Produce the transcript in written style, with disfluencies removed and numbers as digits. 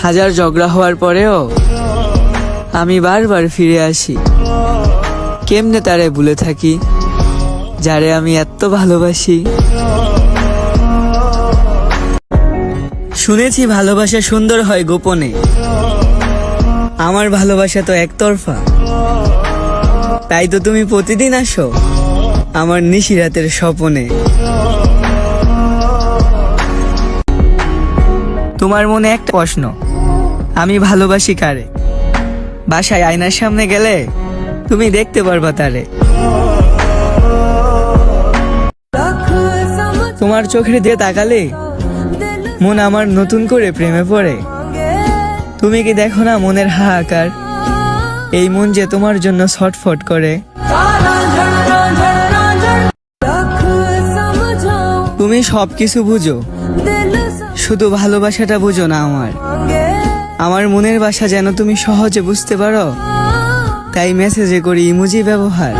হাজার ঝগড়া হওয়ার পরেও আমি বারবার ফিরে আসি। কেমনে তারে ভুলে থাকি যারে আমি এত ভালোবাসি। শুনেছি ভালোবাসা সুন্দর হয় গোপনে, আমার ভালোবাসা তো একতরফা। তাই তো তুমি প্রতিদিন আসো আমার নিশিরাতের স্বপনে। তোমার মনে একটা প্রশ্ন, আমি ভালোবাসি কারে? বাসায় আয়নার সামনে গেলে তুমি দেখতে পারবা তারে। তোমার চোখের দিয়ে তাকালে মন আমার নতুন করে প্রেমে পড়ে। তুমি কি দেখো না মনের হাহাকার, এই মন যে তোমার জন্য ছটফট করে। তুমি সবকিছু বুঝো, শুধু ভালোবাসাটা বুঝো না আমার মনের ভাষা যেন তুমি সহজে বুঝতে পারো, তাই মেসেজে করি ইমোজি ব্যবহার।